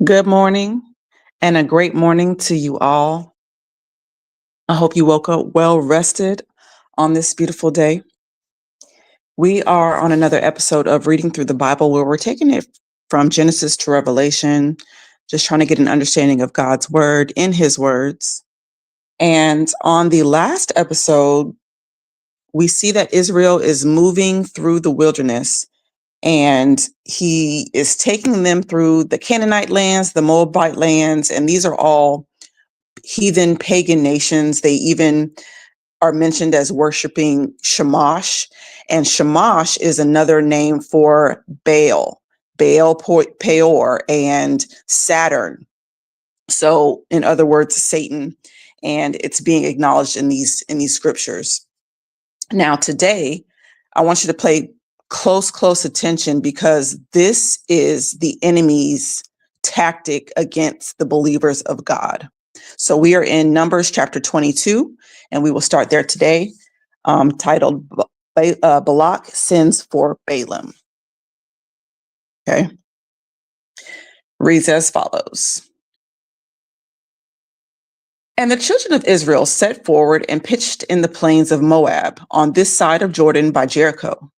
Good morning and a great morning to you all. I hope you woke up well rested on this beautiful day. We are on another episode of Reading Through the Bible where we're taking it from Genesis to Revelation, just trying to get an understanding of God's word in his words. And on the last episode, we see that Israel is moving through the wilderness and he is taking them through the Canaanite lands, the Moabite lands, and these are all heathen pagan nations. They even are mentioned as worshiping Shamash, and Shamash is another name for Peor, and Saturn. So, in other words, Satan, and it's being acknowledged in these scriptures. Now, today, I want you to pay close attention because this is the enemy's tactic against the believers of God. So we are in Numbers chapter 22, and we will start there today, titled Balak Sins for Balaam. Okay. Reads as follows. And the children of Israel set forward and pitched in the plains of Moab on this side of Jordan by Jericho.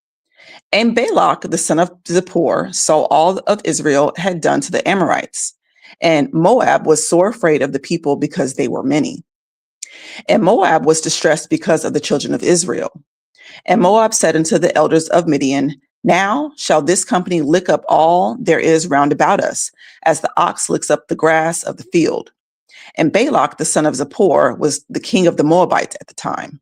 And Balak, the son of Zippor, saw all of Israel had done to the Amorites. And Moab was sore afraid of the people because they were many. And Moab was distressed because of the children of Israel. And Moab said unto the elders of Midian, Now shall this company lick up all there is round about us, as the ox licks up the grass of the field. And Balak, the son of Zippor, was the king of the Moabites at the time.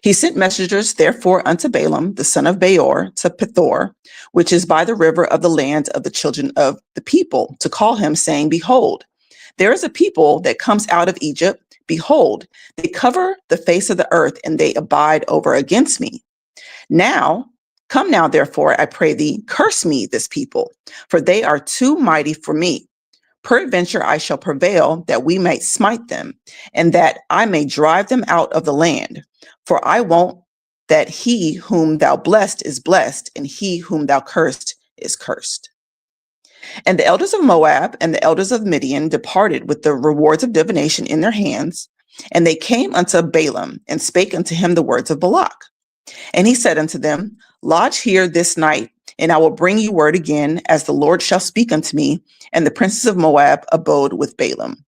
He sent messengers, therefore, unto Balaam, the son of Beor, to Pethor, which is by the river of the land of the children of the people, to call him, saying, Behold, there is a people that comes out of Egypt. Behold, they cover the face of the earth, and they abide over against me. Come now, therefore, I pray thee, curse me, this people, for they are too mighty for me. Peradventure I shall prevail, that we may smite them, and that I may drive them out of the land. For I won't that he whom thou blessed is blessed, and he whom thou cursed is cursed. And the elders of Moab and the elders of Midian departed with the rewards of divination in their hands, and they came unto Balaam, and spake unto him the words of Balak. And he said unto them, Lodge here this night, and I will bring you word again, as the Lord shall speak unto me. And the princes of Moab abode with Balaam.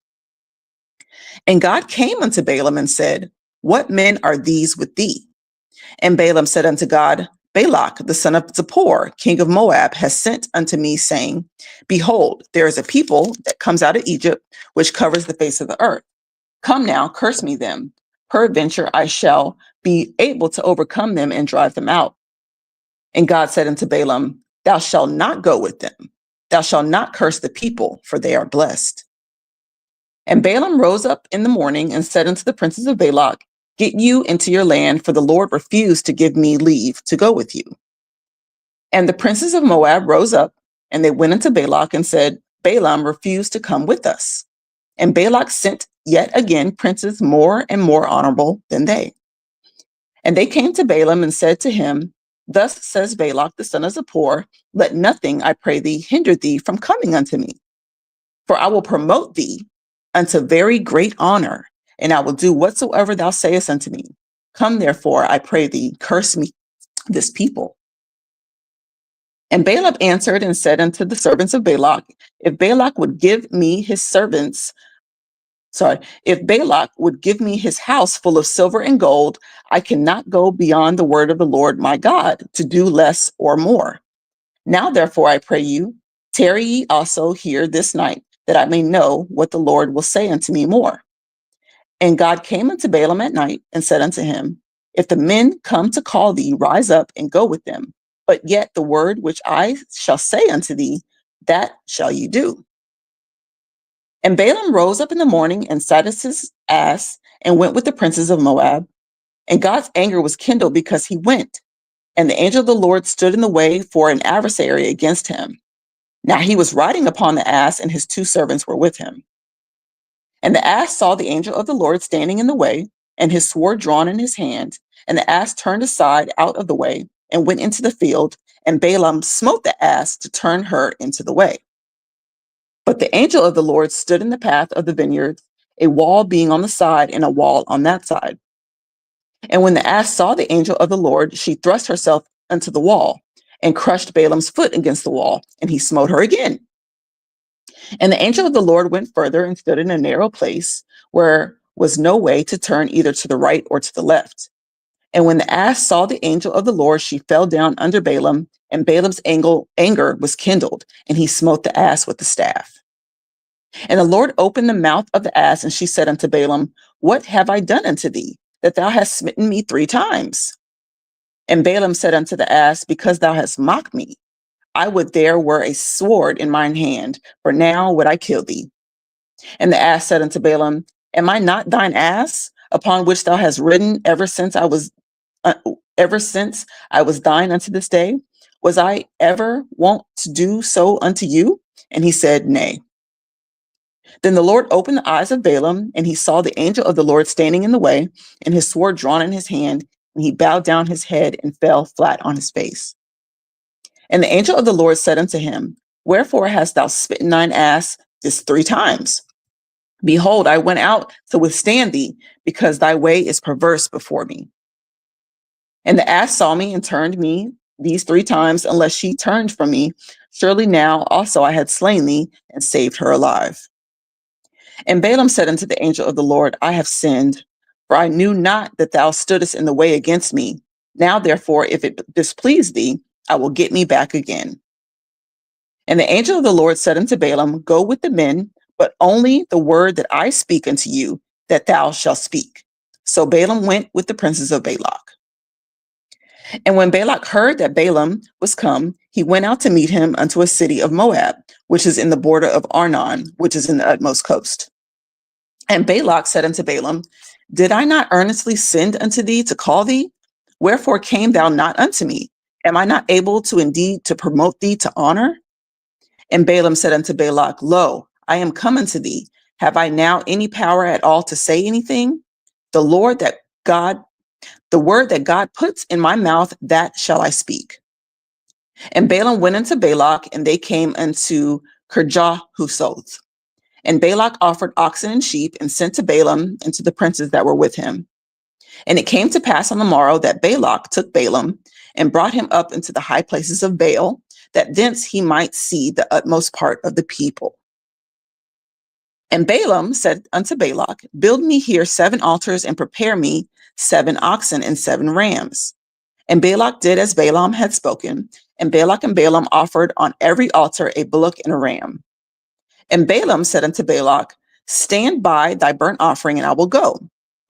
And God came unto Balaam and said, What men are these with thee? And Balaam said unto God, Balak, the son of Zippor, king of Moab, has sent unto me, saying, Behold, there is a people that comes out of Egypt, which covers the face of the earth. Come now, curse me them. Peradventure I shall be able to overcome them and drive them out. And God said unto Balaam, Thou shalt not go with them. Thou shalt not curse the people, for they are blessed. And Balaam rose up in the morning and said unto the princes of Balak, Get you into your land, for the Lord refused to give me leave to go with you. And the princes of Moab rose up, and they went unto Balak and said, Balaam refused to come with us. And Balak sent yet again princes more and more honorable than they. And they came to Balaam and said to him, Thus says Balak, the son of Zippor, Let nothing, I pray thee, hinder thee from coming unto me. For I will promote thee unto very great honor, and I will do whatsoever thou sayest unto me. Come therefore, I pray thee, curse me this people. And Balaam answered and said unto the servants of Balak, If Balak would give me his house full of silver and gold, I cannot go beyond the word of the Lord my God to do less or more. Now, therefore, I pray you, tarry ye also here this night, that I may know what the Lord will say unto me more. And God came unto Balaam at night and said unto him, If the men come to call thee, rise up and go with them. But yet the word which I shall say unto thee, that shall you do. And Balaam rose up in the morning and saddled his ass and went with the princes of Moab. And God's anger was kindled because he went. And the angel of the Lord stood in the way for an adversary against him. Now he was riding upon the ass, and his two servants were with him. And the ass saw the angel of the Lord standing in the way, and his sword drawn in his hand. And the ass turned aside out of the way and went into the field. And Balaam smote the ass to turn her into the way. But the angel of the Lord stood in the path of the vineyard, a wall being on the side and a wall on that side. And when the ass saw the angel of the Lord, she thrust herself into the wall and crushed Balaam's foot against the wall, and he smote her again. And the angel of the Lord went further and stood in a narrow place where was no way to turn either to the right or to the left. And when the ass saw the angel of the Lord, she fell down under Balaam, and Balaam's anger was kindled, and he smote the ass with the staff. And the Lord opened the mouth of the ass, and she said unto Balaam, What have I done unto thee, that thou hast smitten me 3 times? And Balaam said unto the ass, Because thou hast mocked me, I would there were a sword in mine hand, for now would I kill thee. And the ass said unto Balaam, Am I not thine ass, upon which thou hast ridden ever since I was thine unto this day? Was I ever wont to do so unto you? And he said, Nay. Then the Lord opened the eyes of Balaam, and he saw the angel of the Lord standing in the way, and his sword drawn in his hand, and he bowed down his head and fell flat on his face. And the angel of the Lord said unto him, Wherefore hast thou smitten thine ass this 3 times? Behold, I went out to withstand thee, because thy way is perverse before me. And the ass saw me and turned me these 3 times, unless she turned from me. Surely now also I had slain thee and saved her alive. And Balaam said unto the angel of the Lord, I have sinned, for I knew not that thou stoodest in the way against me. Now, therefore, if it displease thee, I will get me back again. And the angel of the Lord said unto Balaam, Go with the men, but only the word that I speak unto you, that thou shalt speak. So Balaam went with the princes of Balak. And when Balak heard that Balaam was come, he went out to meet him unto a city of Moab, which is in the border of Arnon, which is in the utmost coast. And Balak said unto Balaam, Did I not earnestly send unto thee to call thee? Wherefore came thou not unto me? Am I not able to indeed to promote thee to honor? And Balaam said unto Balak, Lo, I am come unto thee. Have I now any power at all to say anything? The word that God puts in my mouth, that shall I speak. And Balaam went unto Balak, and they came unto Kirjahusoth. And Balak offered oxen and sheep, and sent to Balaam and to the princes that were with him. And it came to pass on the morrow that Balak took Balaam and brought him up into the high places of Baal, that thence he might see the utmost part of the people. And Balaam said unto Balak, Build me here 7 altars, and prepare me 7 oxen and 7 rams. And Balak did as Balaam had spoken, and Balak and Balaam offered on every altar a bullock and a ram. And Balaam said unto Balak, Stand by thy burnt offering, and I will go.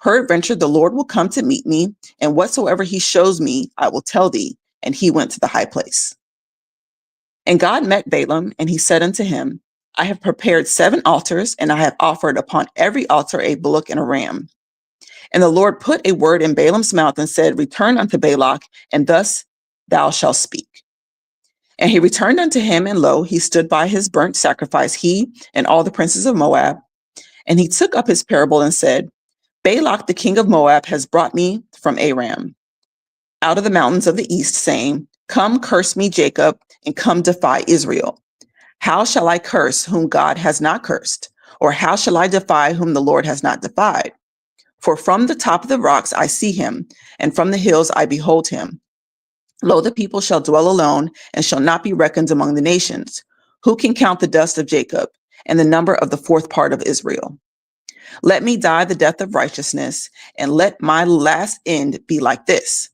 Peradventure the Lord will come to meet me, and whatsoever he shows me, I will tell thee. And he went to the high place. And God met Balaam, and he said unto him, I have prepared 7 altars, and I have offered upon every altar a bullock and a ram. And the Lord put a word in Balaam's mouth and said, Return unto Balak, and thus thou shalt speak. And he returned unto him, and lo, he stood by his burnt sacrifice, he and all the princes of Moab. And he took up his parable and said, Balak, the king of Moab, has brought me from Aram, out of the mountains of the east, saying, Come, curse me, Jacob, and come defy Israel. How shall I curse whom God has not cursed? Or how shall I defy whom the Lord has not defied? For from the top of the rocks I see him, and from the hills I behold him. Lo, the people shall dwell alone, and shall not be reckoned among the nations. Who can count the dust of Jacob, and the number of the 4th part of Israel? Let me die the death of righteousness, and let my last end be like this.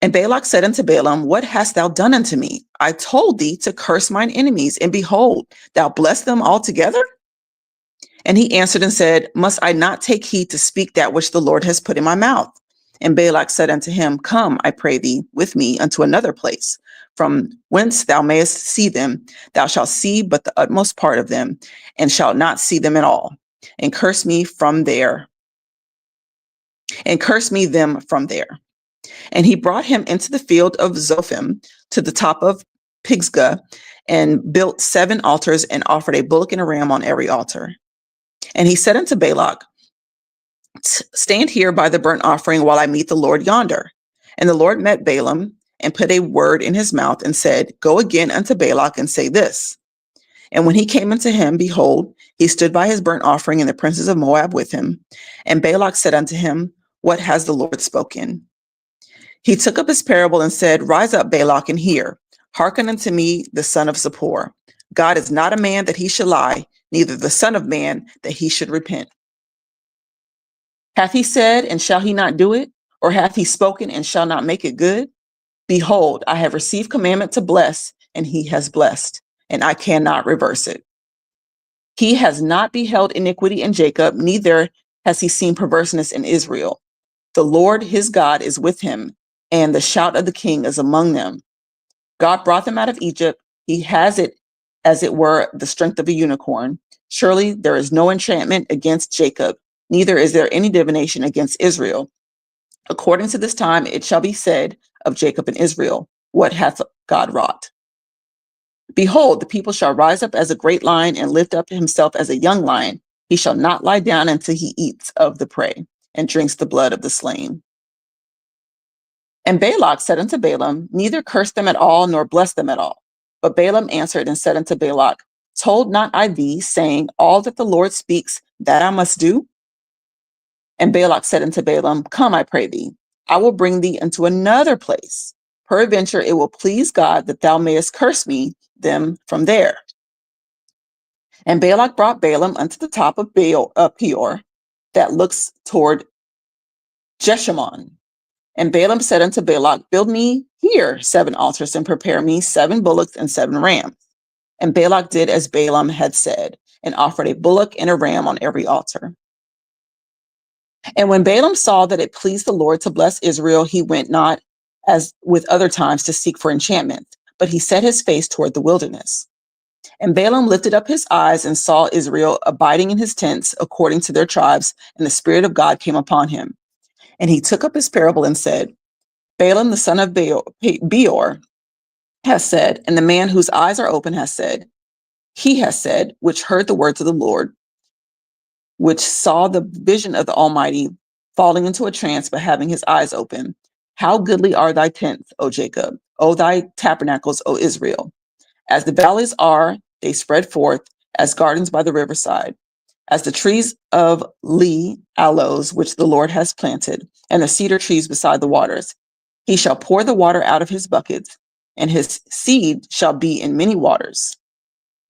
And Balak said unto Balaam, What hast thou done unto me? I told thee to curse mine enemies, and behold, thou bless them altogether? And he answered and said, Must I not take heed to speak that which the Lord has put in my mouth? And Balak said unto him, Come, I pray thee, with me unto another place, from whence thou mayest see them. Thou shalt see but the utmost part of them, and shalt not see them at all. And curse me from there. And curse me them from there. And he brought him into the field of Zophim, to the top of Pisgah, and built 7 altars, and offered a bullock and a ram on every altar. And he said unto Balak, Stand here by the burnt offering while I meet the Lord yonder. And the Lord met Balaam, and put a word in his mouth, and said, Go again unto Balak, and say this. And when he came unto him, behold, he stood by his burnt offering, and the princes of Moab with him. And Balak said unto him, What has the Lord spoken? He took up his parable and said, Rise up, Balak, and hear. Hearken unto me, the son of Zippor. God is not a man that he should lie, neither the son of man that he should repent. Hath he said, and shall he not do it? Or hath he spoken, and shall not make it good? Behold, I have received commandment to bless, and he has blessed, and I cannot reverse it. He has not beheld iniquity in Jacob, neither has he seen perverseness in Israel. The Lord his God is with him, and the shout of the king is among them. God brought them out of Egypt. He has it, as it were, the strength of a unicorn. Surely there is no enchantment against Jacob, neither is there any divination against Israel. According to this time, it shall be said of Jacob and Israel, What hath God wrought? Behold, the people shall rise up as a great lion and lift up himself as a young lion. He shall not lie down until he eats of the prey and drinks the blood of the slain. And Balak said unto Balaam, Neither curse them at all, nor bless them at all. But Balaam answered and said unto Balak, Told not I thee, saying, All that the Lord speaks, that I must do? And Balak said unto Balaam, Come, I pray thee, I will bring thee into another place. Peradventure it will please God that thou mayest curse me them from there. And Balak brought Balaam unto the top of Peor, that looks toward Jeshimon. And Balaam said unto Balak, Build me here 7 altars, and prepare me 7 bullocks and 7 rams. And Balak did as Balaam had said, and offered a bullock and a ram on every altar. And when Balaam saw that it pleased the Lord to bless Israel, he went not, as with other times, to seek for enchantment, but he set his face toward the wilderness. And Balaam lifted up his eyes and saw Israel abiding in his tents according to their tribes, and the Spirit of God came upon him. And he took up his parable and said, Balaam the son of Beor has said, and the man whose eyes are open has said, he has said, which heard the words of the Lord, which saw the vision of the Almighty, falling into a trance, but having his eyes open. How goodly are thy tents, O Jacob, O thy tabernacles, O Israel. As the valleys are, they spread forth, as gardens by the riverside, as the trees of aloes, which the Lord has planted, and the cedar trees beside the waters. He shall pour the water out of his buckets, and his seed shall be in many waters.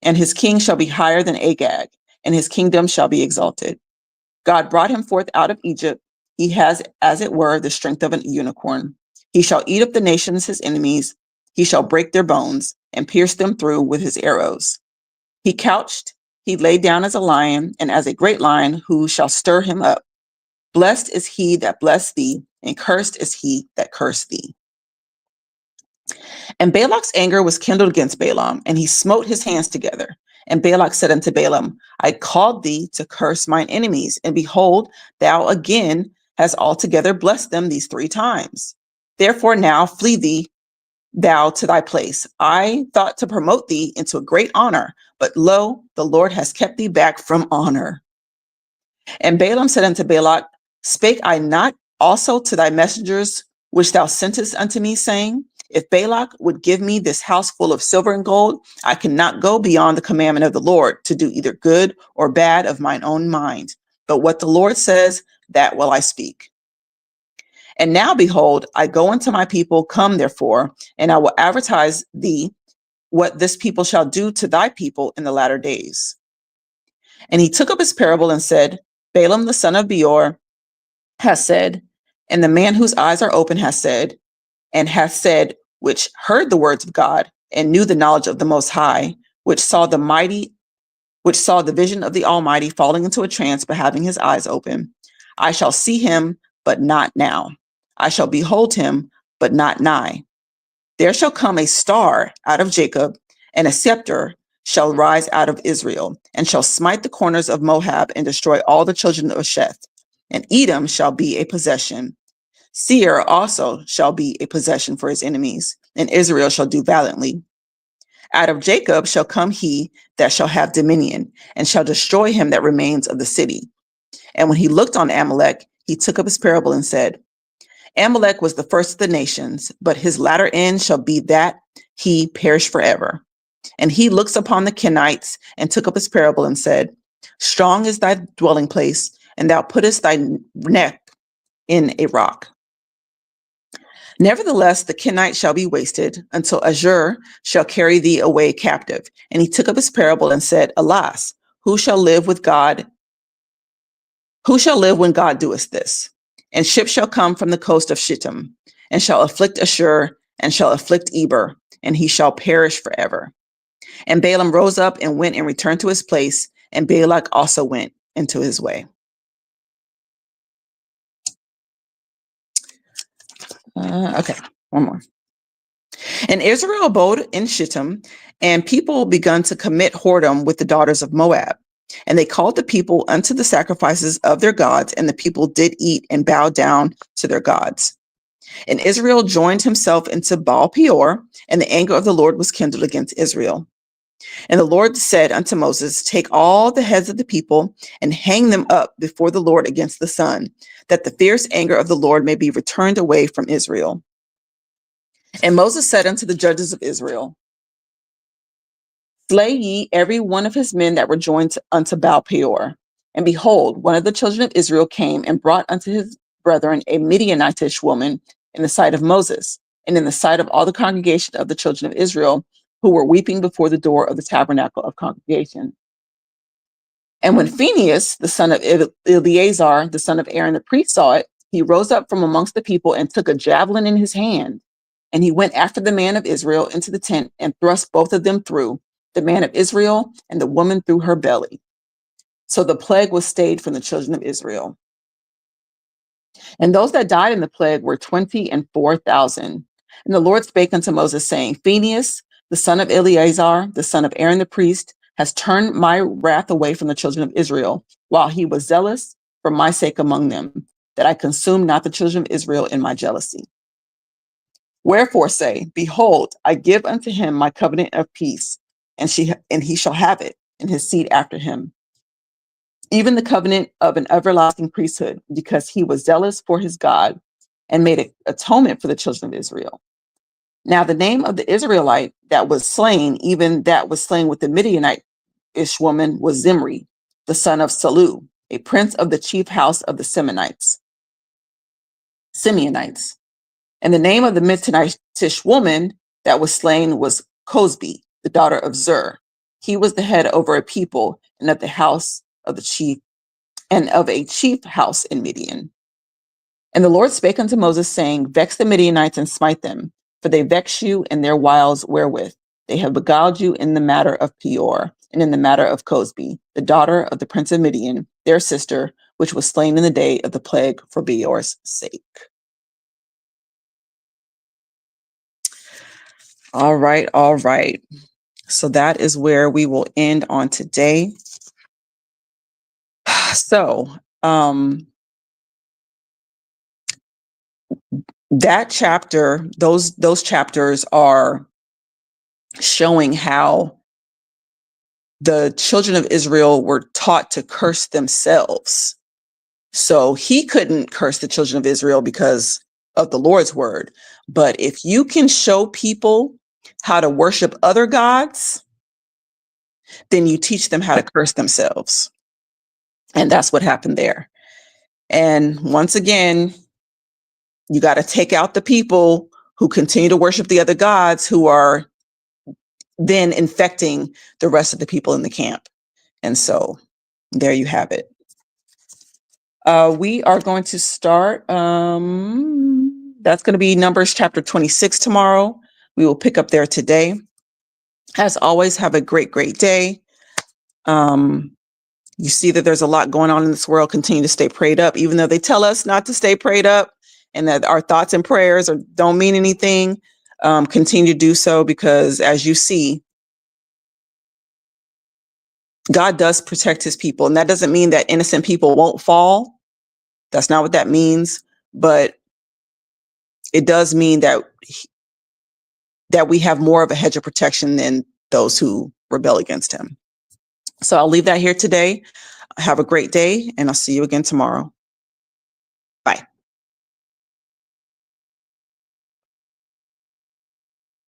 And his king shall be higher than Agag, and his kingdom shall be exalted. God brought him forth out of Egypt. He has, as it were, the strength of an unicorn. He shall eat up the nations, his enemies. He shall break their bones and pierce them through with his arrows. He couched, he lay down as a lion, and as a great lion, who shall stir him up? Blessed is he that blessed thee, and cursed is he that cursed thee. And Balak's anger was kindled against Balaam, and he smote his hands together. And Balak said unto Balaam, I called thee to curse mine enemies, and behold, thou again hast altogether blessed them these 3 times. Therefore now flee thou to thy place. I thought to promote thee into a great honor, but lo, the Lord has kept thee back from honor. And Balaam said unto Balak, Spake I not also to thy messengers which thou sentest unto me, saying, If Balak would give me this house full of silver and gold, I cannot go beyond the commandment of the Lord to do either good or bad of mine own mind. But what the Lord says, that will I speak. And now, behold, I go unto my people, come therefore, and I will advertise thee what this people shall do to thy people in the latter days. And he took up his parable and said, Balaam the son of Beor has said, and the man whose eyes are open has said, and hath said, which heard the words of God, and knew the knowledge of the Most High, which saw the vision of the Almighty, falling into a trance, but having his eyes open. I shall see him, but not now. I shall behold him, but not nigh. There shall come a star out of Jacob, and a scepter shall rise out of Israel, and shall smite the corners of Moab, and destroy all the children of Sheth. And Edom shall be a possession. Seir also shall be a possession for his enemies, and Israel shall do valiantly. Out of Jacob shall come he that shall have dominion, and shall destroy him that remains of the city. And when he looked on Amalek, he took up his parable and said, Amalek was the first of the nations, but his latter end shall be that he perish forever. And he looks upon the Kenites and took up his parable and said, strong is thy dwelling place, and thou puttest thy neck in a rock. Nevertheless, the Kenites shall be wasted until Ashur shall carry thee away captive. And he took up his parable and said, alas, who shall live with God? Who shall live when God doeth this? And ships shall come from the coast of Shittim, and shall afflict Ashur, and shall afflict Eber, and he shall perish forever. And Balaam rose up and went and returned to his place, and Balak also went into his way. Okay, one more. And Israel abode in Shittim, and people begun to commit whoredom with the daughters of Moab. And they called the people unto the sacrifices of their gods, and the people did eat and bow down to their gods. And Israel joined himself into Baal Peor, and the anger of the Lord was kindled against Israel. And the Lord said unto Moses, take all the heads of the people and hang them up before the Lord against the sun, that the fierce anger of the Lord may be returned away from Israel. And Moses said unto the judges of Israel, slay ye every one of his men that were joined unto Baal Peor. And behold, one of the children of Israel came and brought unto his brethren a Midianitish woman in the sight of Moses, and in the sight of all the congregation of the children of Israel, who were weeping before the door of the tabernacle of congregation. And when Phinehas, the son of Eleazar, the son of Aaron the priest, saw it, he rose up from amongst the people and took a javelin in his hand. And he went after the man of Israel into the tent and thrust both of them through, the man of Israel and the woman through her belly. So the plague was stayed from the children of Israel. And those that died in the plague were 24,000. And the Lord spake unto Moses, saying, Phinehas, the son of Eleazar, the son of Aaron the priest, has turned my wrath away from the children of Israel, while he was zealous for my sake among them, that I consumed not the children of Israel in my jealousy. Wherefore say, behold, I give unto him my covenant of peace, and he shall have it, and his seed after him, even the covenant of an everlasting priesthood, because he was zealous for his God, and made an atonement for the children of Israel. Now the name of the Israelite that was slain, even that was slain with the Midianite-ish woman, was Zimri, the son of Salu, a prince of the chief house of the Simeonites. And the name of the Midianitish woman that was slain was Cosbi, the daughter of Zur. He was the head over a people and of the house of the chief, and of a chief house in Midian. And the Lord spake unto Moses, saying, vex the Midianites and smite them, for they vex you in their wiles wherewith they have beguiled you in the matter of Peor, and in the matter of Cosbi, the daughter of the prince of Midian, their sister, which was slain in the day of the plague for Beor's sake. All right. So that is where we will end on today. So, that chapter, those chapters are showing how the children of Israel were taught to curse themselves. So he couldn't curse the children of Israel because of the Lord's word. But if you can show people how to worship other gods, then you teach them how to curse themselves. And that's what happened there. And once again, you got to take out the people who continue to worship the other gods, who are then infecting the rest of the people in the camp. And so there you have it. We are going to start, that's going to be Numbers chapter 26 tomorrow. We will pick up there today. As always, have a great day. You see that there's a lot going on in this world. Continue to stay prayed up, even though they tell us not to stay prayed up and that our thoughts and prayers don't mean anything. Continue to do so, because as you see, God does protect his people. And that doesn't mean that innocent people won't fall. That's not what that means. But it does mean that we have more of a hedge of protection than those who rebel against him. So I'll leave that here today. Have a great day, and I'll see you again tomorrow.